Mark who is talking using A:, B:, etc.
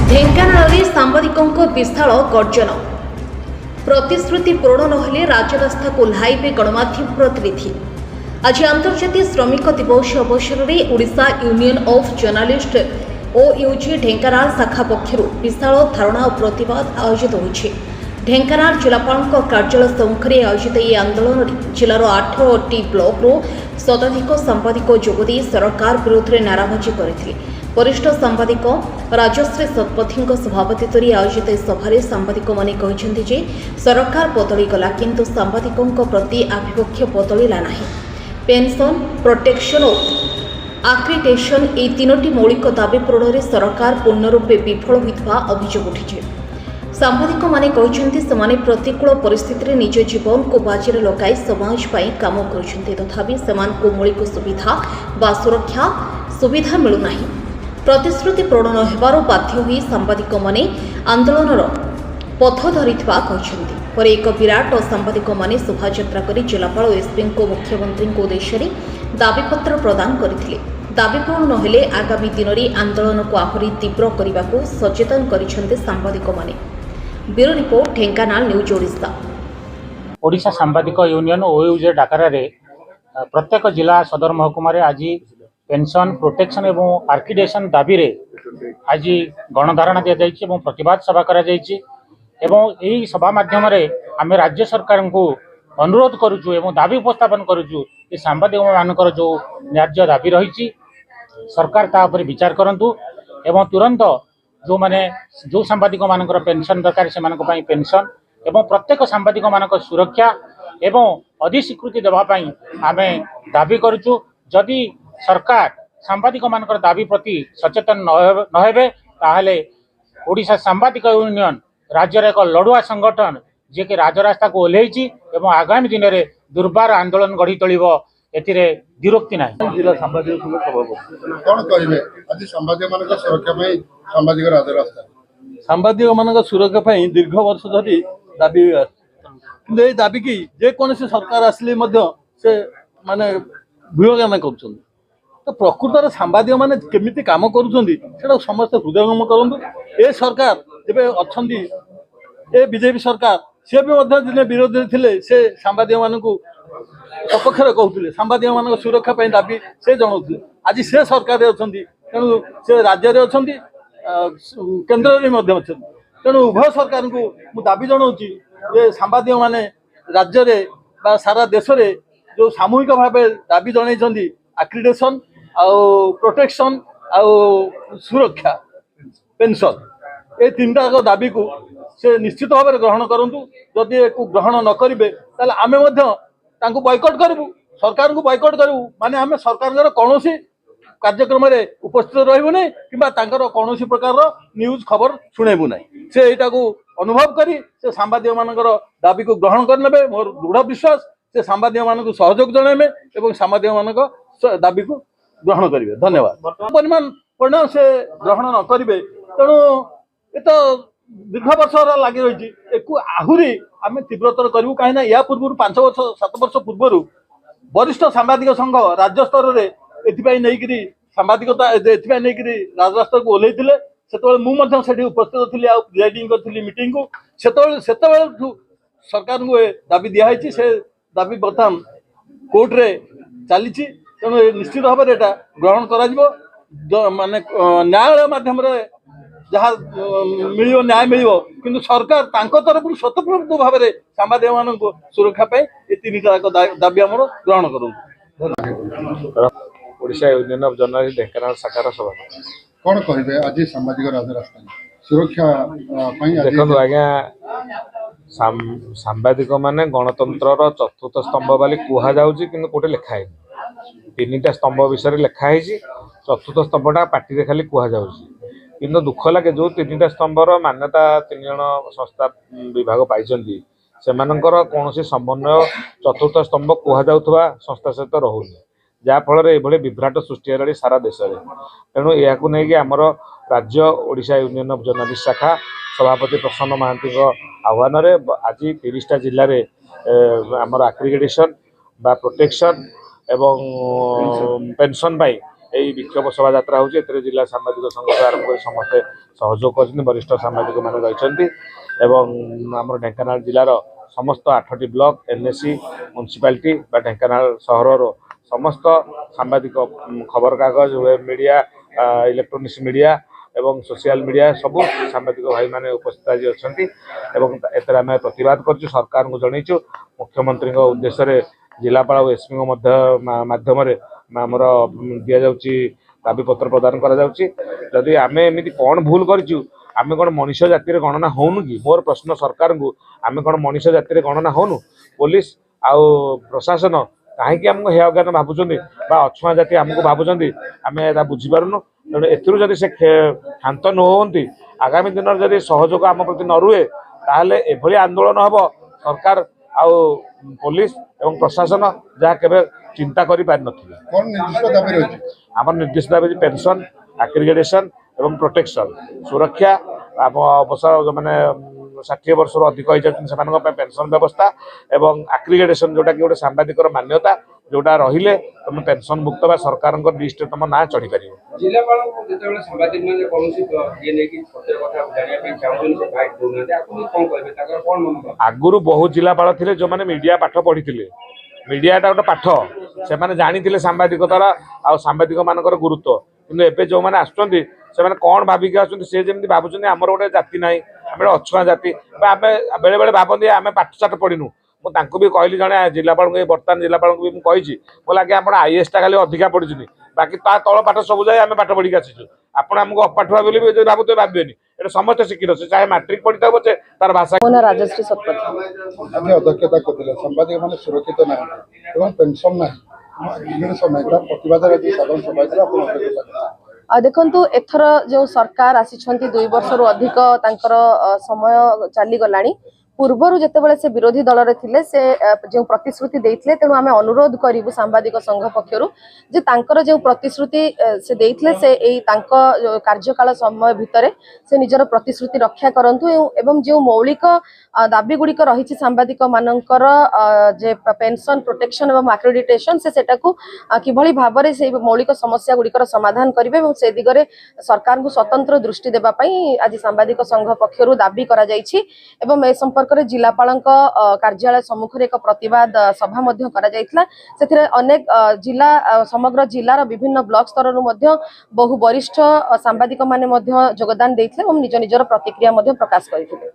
A: ଢେଙ୍କାନାଳରେ ସାମ୍ବାଦିକଙ୍କ ବିଶାଳ ଗର୍ଜନ। ପ୍ରତିଶ୍ରୁତି ପୂରଣ ନହେଲେ ରାଜରାସ୍ତାକୁ ଓହ୍ଲାଇବେ ଗଣମାଧ୍ୟମ ପ୍ରତିନିଧି। ଆଜି ଆନ୍ତର୍ଜାତୀୟ ଶ୍ରମିକ ଦିବସ ଅବସରରେ Odisha union of journalist OUG Dhenkanal ଶାଖା ପକ୍ଷରୁ ବିଶାଳ ଧାରଣା ଓ ପ୍ରତିବାଦ ଆୟୋଜିତ ହୋଇଛି। ଢେଙ୍କାନାଳ ଜିଲ୍ଲାପାଳଙ୍କ କାର୍ଯ୍ୟାଳୟ ସମ୍ମୁଖରେ ଆୟୋଜିତ ଏହି ଆନ୍ଦୋଳନରେ ଜିଲ୍ଲାର 8ଟି ବ୍ଲକରୁ ଶତାଧିକ ସାମ୍ବାଦିକ ଯୋଗଦେଇ ସରକାର ବିରୋଧରେ ନାରାବାଜି କରିଥିଲେ। वरिष्ठ सांबादिक राजश्री शतपथीଙ୍କ सभापतित्वରେ आयोजित सभारे सांबादिकମାନେ କହିଛନ୍ତି ଯେ सरकार बदलिगला किंतु सांबादिकଙ୍କ प्रति आभिमुख्य बदलिला ନାହିଁ। पेंशन प्रोटेक्शन और आक्रिडेशन এই তিনোটি মৌলিক দাবি পূরণରେ सरकार पूर्ण रूपे विफल होइतबा अभियोग उठिছে। सांबादिकମାନେ କହିଛନ୍ତି ସେମାନେ प्रतिकूल परिस्थिति रे निज जीवन को बाजीरे लगाई समाज ପାଇଁ काम କରୁଛନ୍ତି, तथापि ସେମାନଙ୍କୁ मौलिक सुविधा ବା सुरक्षा सुविधा मिलु ନାହିଁ। प्रतिश्रुति पूरण न हेबारु बाध्य होई सांबादिकମାନେ आंदोलनर पथ धरिथिबा कहछन्ती। पर एक विराट सांबादिकମାନେ शोभायात्रा करी जिलापाल और एसपी को मुख्यमंत्री उद्देश्य दाबीपत्र प्रदान करथिले। दाबी पूर्ण न हेले आगामी दिन में आंदोलन को आहरी तीव्र करने को सचेतन करिसेंते सांबादिकମାନେ। Bureau report Dhenkanal news Odisha.
B: Odisha सांबादिक यूनियन OUG डाकरा रे प्रत्येक जिला सदर महकुमा आज पेंशन प्रोटेक्शन एवं आर्किडेशन दाबी रे आज गणधारणा दि जाइए और प्रतिवाद सभा करा जाइए एवं यही सभा माध्यम आम राज्य सरकार को अनुरोध करुचु एवं दाबी उपस्थापन करुचु कि सांबादिक मानकर जो न्याय्य दाबी रही सरकार तापर विचार करंतु एवं तुरंत जो माने जो सांबादिक मानकर पेंशन दरकार से पेंशन एवं प्रत्येक सांबादिक मानक सुरक्षा एवं अधिस्वीकृति देवाई आम दाबी करुचु। जदि सरकार सांबादिक मानकर दाबी प्रति सचेतन न हेबे ताहले ओडिशा सांबादिक यूनियन राज्य एक लड़ुआ संगठन जे कि राजरास्ता को ओह्लैछि एवं आगामी दिन में दुर्बार आंदोलन गढ़ी तोलिब एथिरे द्विरोक्ति नाही।
C: जिला सांबादिक कौन कहिबे आज सांबादिक मानक सुरक्षा पई सांबादिक राजरास्ता सांबादिक मानक सुरक्षा पई दीर्घ वर्ष धरि दाबी किंतु ए दाबी की जे कोनसे सरकार आसले मध्य से माने भूयगान करछन। तो प्रकृतर सांबादिक माने केमिति काम करूछन्ती सेटा समस्त हृदयंगम करंतु। ए सरकार जेबे अछन्ती ए बीजेपी सरकार से भी मध्य दिने विरोधी थिले से सांबादिक मानकु सपक्ष कहते सांबादिक मान सुरक्षा दाबी से जनाऊे। आज से सरकार अच्छा तेणु से राज्य अच्छा केन्द्र अच्छा तेणु उभय सरकार को मु दाबी जनाऊँगी जे सांबादिक माने राज्य रे बा सारा देश रे जो सामूहिक भाव दाबी जन आक्रिडेशन प्रोटेक्शन सुरक्षा पेंशन ये तीनटा दाबी को से निश्चित भाव में ग्रहण करूँ। जदि ग्रहण न करेंगे ताले आमे तांको बॉयकॉट करूँ सरकार को बॉयकॉट करूँ माने आम सरकार कौन कार्यक्रम में उपस्थित रहबू नहीं कि कौन प्रकार न्यूज खबर शुणेबू ना से यहाँ को अनुभव करी से सांबादिक मानकर दाबी को ग्रहण करने मोर दृढ़ विश्वास से सांबादिक मान सहयोग जनइबे और सांबादिक मान दाबी को ग्रहण करेंगे। धन्यवाद। परिणाम से ग्रहण न करेंगे तेणु ये तो दीर्घ वर्ष लगी रही आहरी आम तीव्रतर करूँ कहीं या पूर्व 5 वर्ष 7 वर्ष पूर्व वरिष्ठ सांबादिक संघ राज्य स्तर में एथि सांबादिकता नहीं राजरास्ता को ओह्लैते से उपस्थित थी प्रिजाइडिंग करी मीटिंग को से सरकार को दाबी दिखाई से दाबी बर्तमान कोर्ट रे चली तेणु निश्चित भाव में यहाँ ग्रहण कर माने न्यायालय माध्यम जहाँ मिल न्याय मिल कि सरकार तरफ स्वतंत्र भाव में सांबादिक मान सुरक्षा पाई ये 3टा दाबी आम ग्रहण करूँ।
D: Odisha union of journalist Dhenkanal शाखार सभा
C: कौन कहे आज सांबादिक राजरास्ता सुरक्षा
D: देखो आज्ञा सांबादिक माने गणतंत्र चतुर्थ स्तंभ वाली कह जाऊँगी कि कौटे लिखाई 3टा स्तंभ विषय लिखाई चतुर्थ स्तंभटा पार्टी खाली कह जाऊँगी किंतु दुख लगे जो 3टा स्तंभर मान्यता 3 जन संस्था विभाग पाई से कौन समन्वय चतुर्थ स्तंभ कह जाऊा संस्था सहित रोनी जहाँफल ये विभ्राट सृष्टि है सारा देश में। तेणु यह नहीं आमर राज्य ओडिशा यूनियन ऑफ जर्नलिस्ट शाखा सभापति प्रसन्न महांती आह्वान आज 30टा जिले में आमर आक्रिडेशन बा प्रोटेक्शन एवं पेंशन पाई এই বিক্ষোভ শোভাযাତ୍ରା ହେଉଛି। ଏଥିରେ ଜିଲ୍ଲା ସାମ୍ବାଦିକ ସଂଘରୁ ଆରମ୍ଭ କରି ସମସ୍ତେ ସହଯୋଗ କରିଛନ୍ତି, ବରିଷ୍ଠ ସାମ୍ବାଦିକମାନେ ରହିଛନ୍ତି ଏବଂ ଆମର ଢେଙ୍କାନାଳ ଜିଲ୍ଲାର ସମସ୍ତ 8ଟି ବ୍ଲକ NSC ମ୍ୟୁନିସିପାଲିଟି ବା ଢେଙ୍କାନାଳ ସହରର ସମସ୍ତ ସାମ୍ବାଦିକ ଖବରକାଗଜ ୱେବ୍ ମିଡ଼ିଆ ଇଲେକ୍ଟ୍ରୋନିକ୍ସ ମିଡ଼ିଆ ଏବଂ ସୋସିଆଲ ମିଡ଼ିଆ ସବୁ ସାମ୍ବାଦିକ ଭାଇମାନେ ଉପସ୍ଥିତ ଆଜି ଅଛନ୍ତି ଏବଂ ଏଥିରେ ଆମେ ପ୍ରତିବାଦ କରୁଛୁ, ସରକାରଙ୍କୁ ଜଣେଇଛୁ। ମୁଖ୍ୟମନ୍ତ୍ରୀଙ୍କ ଉଦ୍ଦେଶ୍ୟରେ ଜିଲ୍ଲାପାଳ ଓ ଏସ୍ପିଙ୍କ ମାଧ୍ୟମରେ ଆମର ଦିଆଯାଉଛି ଦାବିପତ୍ର ପ୍ରଦାନ କରାଯାଉଛି। ଯଦି ଆମେ ଏମିତି କ'ଣ ଭୁଲ କରିଛୁ, ଆମେ କ'ଣ ମଣିଷ ଜାତିରେ ଗଣନା ହେଉନୁ କି? ମୋର ପ୍ରଶ୍ନ ସରକାରଙ୍କୁ, ଆମେ କ'ଣ ମଣିଷ ଜାତିରେ ଗଣନା ହେଉନୁ? ପୋଲିସ ଆଉ ପ୍ରଶାସନ କାହିଁକି ଆମକୁ ହେୟ ଜ୍ଞାନ ଭାବୁଛନ୍ତି ବା ଅଛୁଆଁ ଜାତି ଆମକୁ ଭାବୁଛନ୍ତି, ଆମେ ଏଟା ବୁଝିପାରୁନୁ। ତେଣୁ ଏଥିରୁ ଯଦି ସେ କ୍ଷାନ୍ତ ନ ହୁଅନ୍ତି, ଆଗାମୀ ଦିନରେ ଯଦି ସହଯୋଗ ଆମ ପ୍ରତି ନ ରୁହେ, ତାହେଲେ ଏଭଳି ଆନ୍ଦୋଳନ ହେବ ସରକାର ଆଉ ପୋଲିସ ଏବଂ ପ୍ରଶାସନ ଯାହା କେବେ ଚିନ୍ତା କରିପାରିନଥିଲେ। ଆମର ନିର୍ଦ୍ଦିଷ୍ଟ ଦାବି ହେଉଛି ପେନସନ, ଆକ୍ରିଡିଟେସନ ଏବଂ ପ୍ରୋଟେକ୍ସନ, ସୁରକ୍ଷା। ଆମ ଅବସର ଯେଉଁମାନେ 60 ବର୍ଷରୁ ଅଧିକ ହୋଇଯାଉଛନ୍ତି ସେମାନଙ୍କ ପାଇଁ ପେନସନ ବ୍ୟବସ୍ଥା ଏବଂ ଆକ୍ରିଡିଟେସନ ଯେଉଁଟାକି ଗୋଟେ ସାମ୍ବାଦିକର ମାନ୍ୟତା, ଯେଉଁଟା ରହିଲେ ତୁମେ ପେନସନ ମୁକ୍ତ ବା ସରକାରଙ୍କ ଲିଷ୍ଟରେ ତୁମ ନାଁ ଚଢ଼ିପାରିବ।
E: ଜିଲ୍ଲାପାଳଙ୍କୁ ଯେତେବେଳେ ସାମ୍ବାଦିକମାନେ କୌଣସି ଇଏ ନେଇକି ସତ୍ୟ କଥା ଜାଣିବା ପାଇଁ ଚାହୁଁଛନ୍ତି, ସେ ଗାଇଡ୍ ଦେଉନାହାନ୍ତି, ଆପଣ କ'ଣ କହିବେ? ତାଙ୍କର କ'ଣ ମନୋଭାବ?
D: ଆଗରୁ ବହୁତ ଜିଲ୍ଲାପାଳ ଥିଲେ ଯେଉଁମାନେ ମିଡ଼ିଆ ପାଠ ପଢ଼ିଥିଲେ। ମିଡ଼ିଆଟା ଗୋଟେ ପାଠ, ସେମାନେ ଜାଣିଥିଲେ ସାମ୍ବାଦିକତାର ଆଉ ସାମ୍ବାଦିକମାନଙ୍କର ଗୁରୁତ୍ୱ। କିନ୍ତୁ ଏବେ ଯେଉଁମାନେ ଆସୁଛନ୍ତି ସେମାନେ କ'ଣ ଭାବିକି ଆସୁଛନ୍ତି, ସେ ଯେମିତି ଭାବୁଛନ୍ତି ଆମର ଗୋଟେ ଜାତି ନାହିଁ, ଆମେ ଗୋଟେ ଅଛୁଆଁ ଜାତି ବା ଆମେ ବେଳେବେଳେ ଭାବନ୍ତି ଆମେ ପାଠଶାଠ ପଢ଼ିନୁ। ମୁଁ ତାଙ୍କୁ ବି କହିଲି, ଜଣେ ଜିଲ୍ଲାପାଳଙ୍କୁ, ଏଇ ବର୍ତ୍ତମାନ ଜିଲ୍ଲାପାଳଙ୍କୁ ବି ମୁଁ କହିଛି, କହିଲି ଆଜ୍ଞା ଆପଣ IASଟା ଖାଲି ଅଧିକା ପଢ଼ିଛନ୍ତି, ବାକି ତା ତଳ ପାଠ ସବୁ ଯାଏ ଆମେ ପାଠ ପଢ଼ିକି ଆସିଛୁ। ଆପଣ ଆମକୁ ଅପାଠୁଆ ବୋଲି ଯଦି ଭାବୁଥିବେ ଭାବିବେନି, ଏଟା ସମସ୍ତେ ଶିକ୍ଷିତ, ସେ ଚାହେ ମାଟ୍ରିକ ପଢ଼ିଥାଉ ପଛେ ତାର ଭାଷା।
F: ରାଜଶ୍ରୀ ଶତପଥୀ
C: ଆଜି ଅଧ୍ୟକ୍ଷତା କରିଥିଲେ, ସାମ୍ବାଦିକ ମାନେ ସୁରକ୍ଷିତ ନାହାନ୍ତି ଏବଂ ପେନସନ ନାହିଁ, ପ୍ରତିବାଦରେ ଆଜି ସାଧାରଣ ସଭା ହେଇଥିଲା, ଆପଣ ଅଧ୍ୟକ୍ଷତା।
F: ଦେଖନ୍ତୁ, ଏଥର ଯେଉଁ ସରକାର ଆସିଛନ୍ତି 2 ବର୍ଷରୁ ଅଧିକ ତାଙ୍କର ସମୟ ଚାଲିଗଲାଣି। ପୂର୍ବରୁ ଯେତେବେଳେ ସେ ବିରୋଧୀ ଦଳରେ ଥିଲେ, ସେ ଯେଉଁ ପ୍ରତିଶ୍ରୁତି ଦେଇଥିଲେ, ତେଣୁ ଆମେ ଅନୁରୋଧ କରିବୁ ସାମ୍ବାଦିକ ସଂଘ ପକ୍ଷରୁ ଯେ ତାଙ୍କର ଯେଉଁ ପ୍ରତିଶ୍ରୁତି ସେ ଦେଇଥିଲେ, ସେ ଏଇ ତାଙ୍କ କାର୍ଯ୍ୟକାଳ ସମୟ ଭିତରେ ସେ ନିଜର ପ୍ରତିଶ୍ରୁତି ରକ୍ଷା କରନ୍ତୁ ଏବଂ ଯେଉଁ ମୌଳିକ ଦାବି ଗୁଡ଼ିକ ରହିଛି ସାମ୍ବାଦିକ ମାନଙ୍କର, ଯେ ପେନସନ, ପ୍ରୋଟେକ୍ସନ ଏବଂ ଆକ୍ରେଡିଟେସନ, ସେ ସେଟାକୁ କିଭଳି ଭାବରେ ସେଇ ମୌଳିକ ସମସ୍ୟା ଗୁଡ଼ିକର ସମାଧାନ କରିବେ ଏବଂ ସେ ଦିଗରେ ସରକାରଙ୍କୁ ସ୍ୱତନ୍ତ୍ର ଦୃଷ୍ଟି ଦେବା ପାଇଁ ଆଜି ସାମ୍ବାଦିକ ସଂଘ ପକ୍ଷରୁ ଦାବି କରାଯାଇଛି ଏବଂ ଏ ସମ୍ପର୍କରେ ଜିଲ୍ଲାପାଳଙ୍କ କାର୍ଯ୍ୟାଳୟ ସମ୍ମୁଖରେ ଏକ ପ୍ରତିବାଦ ସଭା ମଧ୍ୟ କରାଯାଇଥିଲା। ସେଥିରେ ଅନେକ ଜିଲ୍ଲା, ସମଗ୍ର ଜିଲ୍ଲାର ବିଭିନ୍ନ ବ୍ଲକ ସ୍ତରରୁ ମଧ୍ୟ ବହୁ ବରିଷ୍ଠ ସାମ୍ବାଦିକ ମାନେ ମଧ୍ୟ ଯୋଗଦାନ ଦେଇଥିଲେ ଏବଂ ନିଜ ନିଜର ପ୍ରତିକ୍ରିୟା ମଧ୍ୟ ପ୍ରକାଶ କରିଥିଲେ।